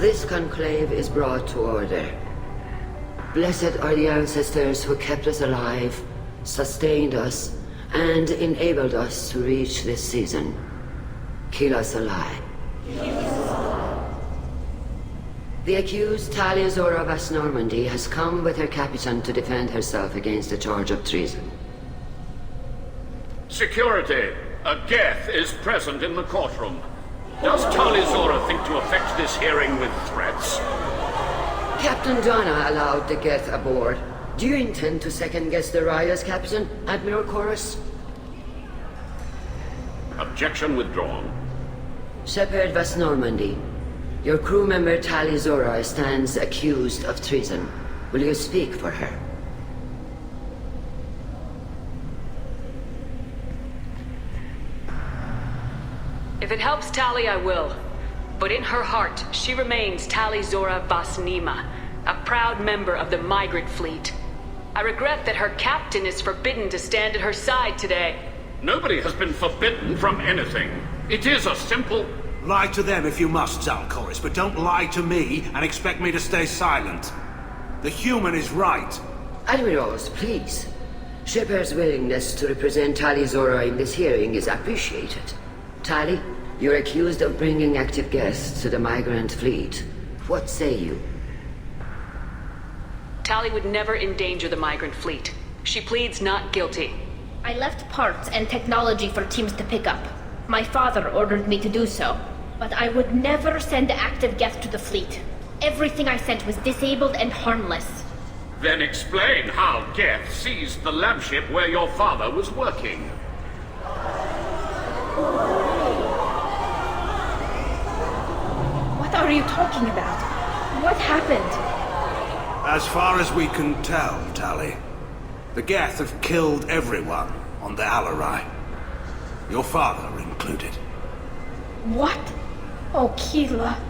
This conclave is brought to order. Blessed are the ancestors who kept us alive, sustained us, and enabled us to reach this season. Keep us alive. The accused Tali of Normandy has come with her captain to defend herself against the charge of treason. Security! A Geth is present in the courtroom. Does Tali think to effect this hearing with threats? Captain Donna allowed the Geth aboard. Do you intend to second-guess the Raya's captain, Admiral Chorus? Objection withdrawn. Shepherd Normandy, your crew member Tali stands accused of treason. Will you speak for her? If it helps Tali, I will. But in her heart, she remains Tali Zora Vasnima, a proud member of the migrant fleet. I regret that her captain is forbidden to stand at her side today. Nobody has been forbidden from anything. It is a simple... Lie to them if you must, Zalcoris, but don't lie to me and expect me to stay silent. The human is right. Admirals, please. Shepard's willingness to represent Tali Zora in this hearing is appreciated. Tali, you're accused of bringing active guests to the migrant fleet. What say you? Tali would never endanger the migrant fleet. She pleads not guilty. I left parts and technology for teams to pick up. My father ordered me to do so. But I would never send active guests to the fleet. Everything I sent was disabled and harmless. Then explain how Geth seized the lab ship where your father was working. What are you talking about? What happened? As far as we can tell, Tali, the Geth have killed everyone on the Alarai. Your father included. What? Oh, Keela.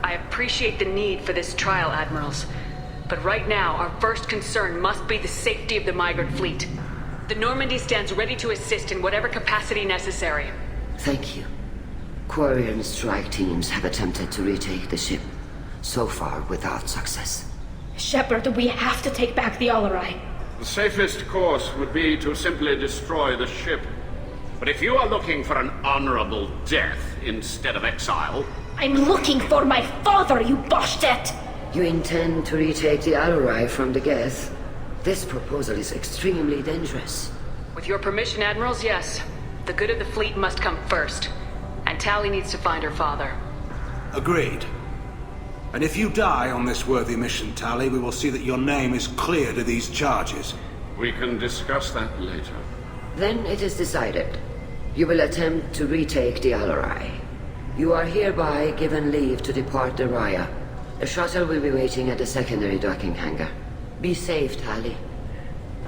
I appreciate the need for this trial, Admirals. But right now, our first concern must be the safety of the migrant fleet. The Normandy stands ready to assist in whatever capacity necessary. Thank you. Quarian strike teams have attempted to retake the ship, so far without success. Shepard, we have to take back the Alarai. The safest course would be to simply destroy the ship. But if you are looking for an honorable death instead of exile... I'm looking for my father, you Boshtet! You intend to retake the Alarai from the Geth? This proposal is extremely dangerous. With your permission, Admirals, yes. The good of the fleet must come first. And Tali needs to find her father. Agreed. And if you die on this worthy mission, Tali, we will see that your name is cleared of these charges. We can discuss that later. Then it is decided. You will attempt to retake the Alarai. You are hereby given leave to depart the Raya. The shuttle will be waiting at the secondary docking hangar. Be safe, Tali.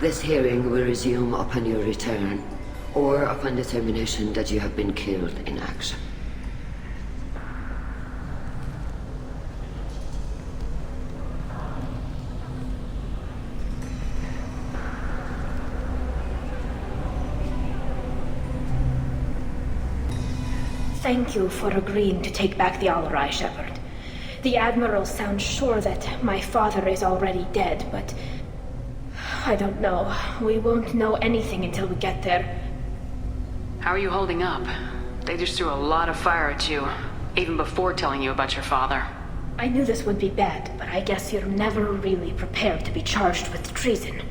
This hearing will resume upon your return, or upon determination that you have been killed in action. Thank you for agreeing to take back the Alarai, Shepard. The Admiral sounds sure that my father is already dead, but... I don't know. We won't know anything until we get there. How are you holding up? They just threw a lot of fire at you, even before telling you about your father. I knew this would be bad, but I guess you're never really prepared to be charged with treason.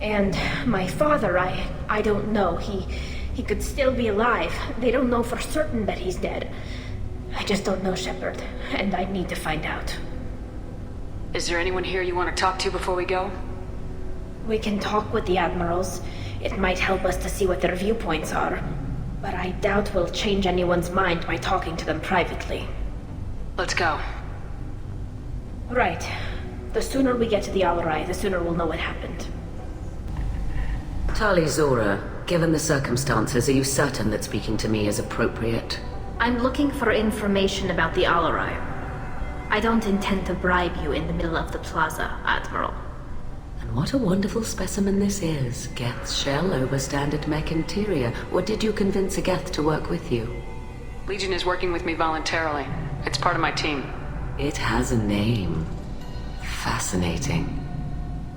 And my father, I don't know. He could still be alive. They don't know for certain that he's dead. I just don't know, Shepard, and I need to find out. Is there anyone here you want to talk to before we go? We can talk with the Admirals. It might help us to see what their viewpoints are. But I doubt we'll change anyone's mind by talking to them privately. Let's go. Right. The sooner we get to the Alarai, the sooner we'll know what happened. Tali Zora, given the circumstances, are you certain that speaking to me is appropriate? I'm looking for information about the Alarai. I don't intend to bribe you in the middle of the plaza, Admiral. And what a wonderful specimen this is. Geth's shell over standard mech interior. Or did you convince a Geth to work with you? Legion is working with me voluntarily. It's part of my team. It has a name. Fascinating.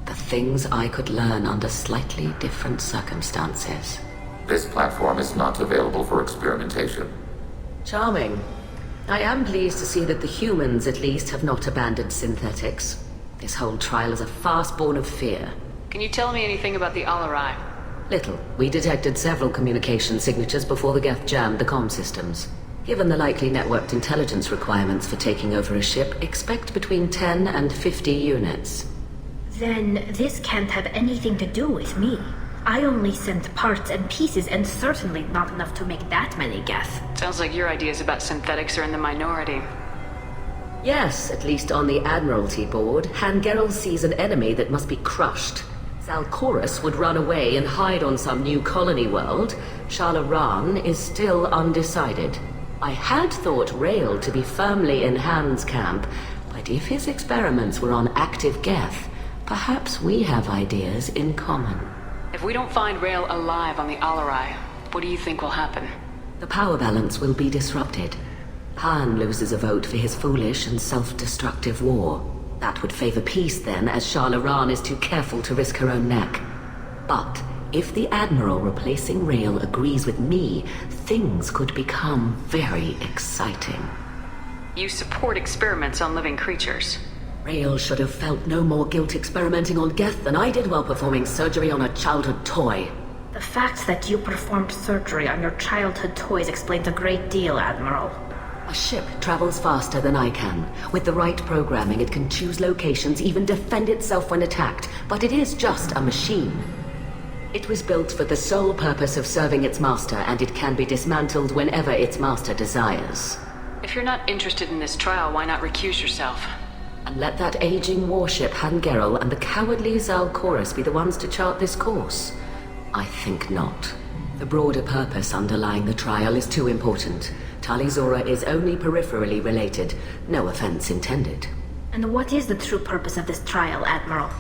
The things I could learn under slightly different circumstances. This platform is not available for experimentation. Charming. I am pleased to see that the humans, at least, have not abandoned synthetics. This whole trial is a farce born of fear. Can you tell me anything about the Alarai? Little. We detected several communication signatures before the Geth jammed the comm systems. Given the likely networked intelligence requirements for taking over a ship, expect between 10 and 50 units. Then this can't have anything to do with me. I only sent parts and pieces, and certainly not enough to make that many Geth. Sounds like your ideas about synthetics are in the minority. Yes, at least on the Admiralty board, Hangerel sees an enemy that must be crushed. Zalcorus would run away and hide on some new colony world. Shalaran is still undecided. I had thought Rael to be firmly in Han's camp, but if his experiments were on active Geth, perhaps we have ideas in common. If we don't find Rael alive on the Alarai, what do you think will happen? The power balance will be disrupted. Han loses a vote for his foolish and self-destructive war. That would favor peace then, as Shalaran is too careful to risk her own neck. But if the Admiral replacing Rael agrees with me, things could become very exciting. You support experiments on living creatures. Rael should have felt no more guilt experimenting on Geth than I did while performing surgery on a childhood toy. The fact that you performed surgery on your childhood toys explains a great deal, Admiral. A ship travels faster than I can. With the right programming, it can choose locations, even defend itself when attacked. But it is just a machine. It was built for the sole purpose of serving its master, and it can be dismantled whenever its master desires. If you're not interested in this trial, why not recuse yourself? And let that aging warship Hangerel and the cowardly Zalcorus be the ones to chart this course? I think not. The broader purpose underlying the trial is too important. Tali Zora is only peripherally related. No offense intended. And what is the true purpose of this trial, Admiral?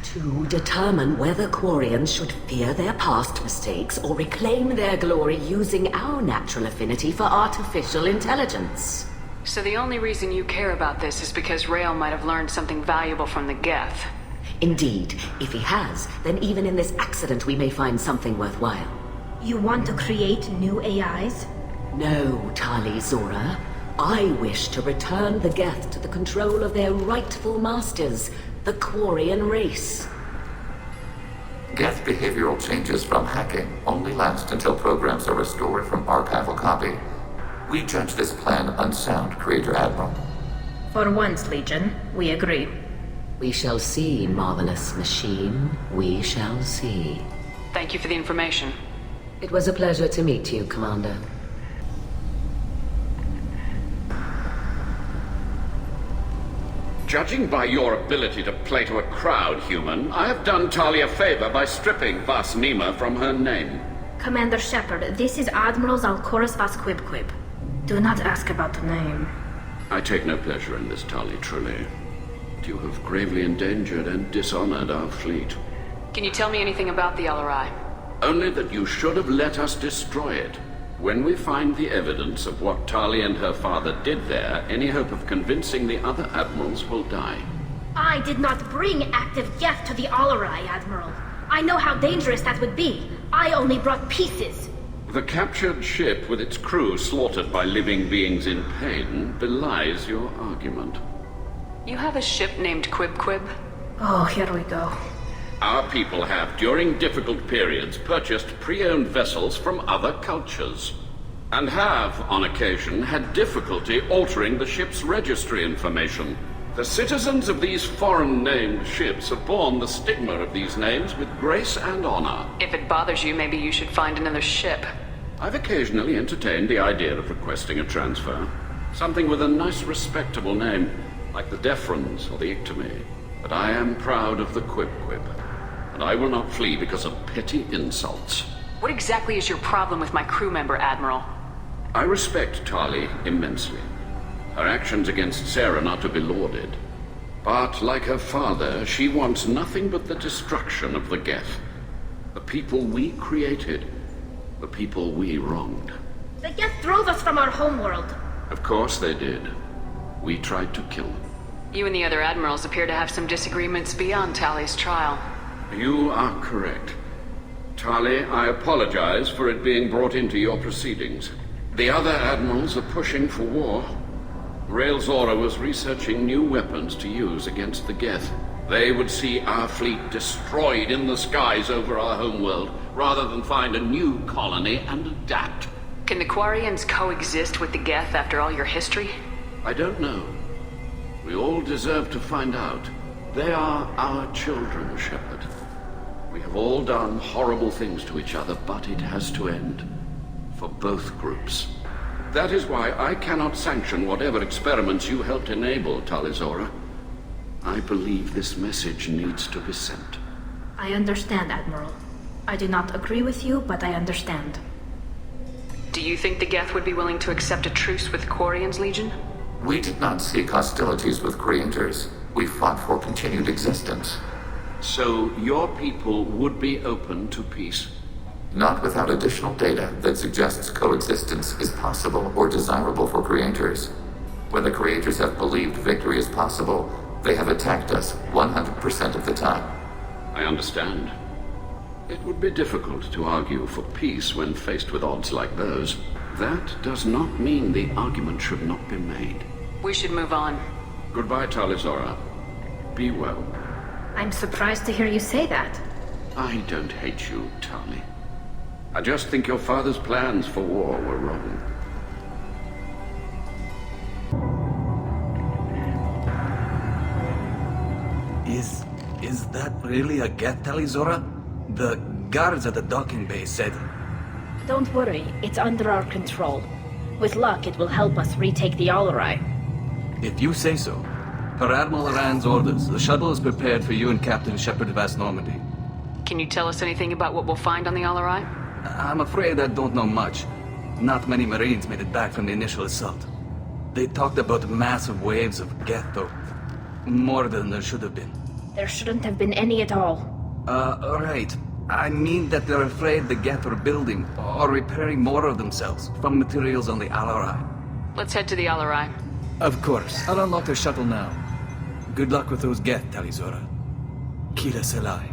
To determine whether Quarians should fear their past mistakes or reclaim their glory using our natural affinity for artificial intelligence. So the only reason you care about this is because Rael might have learned something valuable from the Geth. Indeed. If he has, then even in this accident we may find something worthwhile. You want to create new AIs? No, Tali Zora. I wish to return the Geth to the control of their rightful masters, the Quarian race. Geth behavioral changes from hacking only last until programs are restored from archival copy. We judge this plan unsound, Creator Admiral. For once, Legion, we agree. We shall see, marvelous machine. We shall see. Thank you for the information. It was a pleasure to meet you, Commander. Judging by your ability to play to a crowd, human, I have done Tali a favor by stripping Vasnima from her name. Commander Shepard, this is Admiral Zalcorus Vasquibquib. Do not ask about the name. I take no pleasure in this, Tali, truly. But you have gravely endangered and dishonored our fleet. Can you tell me anything about the Alarai? Only that you should have let us destroy it. When we find the evidence of what Tali and her father did there, any hope of convincing the other admirals will die. I did not bring active Geth to the Alarai, Admiral. I know how dangerous that would be. I only brought pieces. The captured ship with its crew slaughtered by living beings in pain belies your argument. You have a ship named Quib? Oh, here we go. Our people have, during difficult periods, purchased pre-owned vessels from other cultures, and have, on occasion, had difficulty altering the ship's registry information. The citizens of these foreign-named ships have borne the stigma of these names with grace and honor. If it bothers you, maybe you should find another ship. I've occasionally entertained the idea of requesting a transfer. Something with a nice, respectable name, like the Defrons or the Ictomy. But I am proud of the Quib, and I will not flee because of petty insults. What exactly is your problem with my crew member, Admiral? I respect Tali immensely. Her actions against Sarah are not to be lauded. But, like her father, she wants nothing but the destruction of the Geth. The people we created, the people we wronged. The Geth drove us from our homeworld. Of course they did. We tried to kill them. You and the other admirals appear to have some disagreements beyond Tali's trial. You are correct. Tali, I apologize for it being brought into your proceedings. The other admirals are pushing for war. Rael Zora was researching new weapons to use against the Geth. They would see our fleet destroyed in the skies over our homeworld, rather than find a new colony and adapt. Can the Quarians coexist with the Geth after all your history? I don't know. We all deserve to find out. They are our children, Shepard. We have all done horrible things to each other, but it has to end. For both groups. That is why I cannot sanction whatever experiments you helped enable, Tali Zora. I believe this message needs to be sent. I understand, Admiral. I do not agree with you, but I understand. Do you think the Geth would be willing to accept a truce with Quarian's Legion? We did not seek hostilities with creators. We fought for continued existence. So your people would be open to peace? Not without additional data that suggests coexistence is possible or desirable for creators. When the creators have believed victory is possible, they have attacked us 100% of the time. I understand. It would be difficult to argue for peace when faced with odds like those. That does not mean the argument should not be made. We should move on. Goodbye, Tali Zora. Be well. I'm surprised to hear you say that. I don't hate you, Tali. I just think your father's plans for war were wrong. Is that really a Geth, Tali Zora? The guards at the docking bay said... Don't worry, it's under our control. With luck, it will help us retake the Alarai. If you say so. Per Admiral Rand's orders, the shuttle is prepared for you and Captain Shepard Vast Normandy. Can you tell us anything about what we'll find on the Alarai? I'm afraid I don't know much. Not many Marines made it back from the initial assault. They talked about massive waves of Geth, though. More than there should have been. There shouldn't have been any at all. Right. I mean that they're afraid the Geth are building or repairing more of themselves from materials on the Alarai. Let's head to the Alarai. Of course. I'll unlock the shuttle now. Good luck with those Geth, Tali Zora. Kira Selai.